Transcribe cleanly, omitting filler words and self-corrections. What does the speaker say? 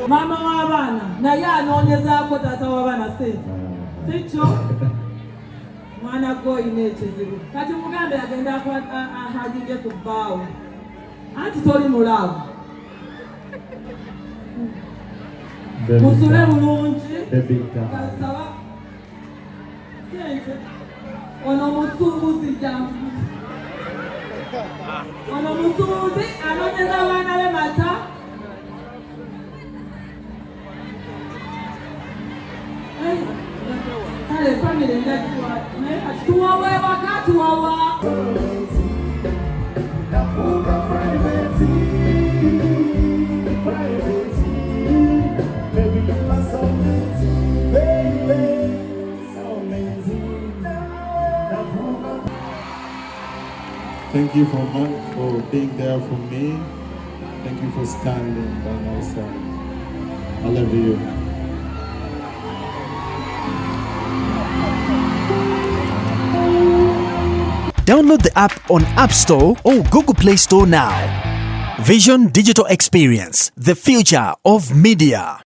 Mama w'abaana naye anoonyezaako taata w'abaana sikyo mwana gwe olina ekizibu kati mugambe agenda ahagije ku bbaawo anti toli mulaavu musule bulungi kasaba sente ono musuubuzi ono musuubuzi anoonyeza abaana be mata kale famire ndakiwa naye kati tuwawa ewaka tuwawa Thank you for being there for me. Thank you for standing by my side. I love you. Download the app on App Store or Google Play Store now. Vision Digital Experience, the future of media.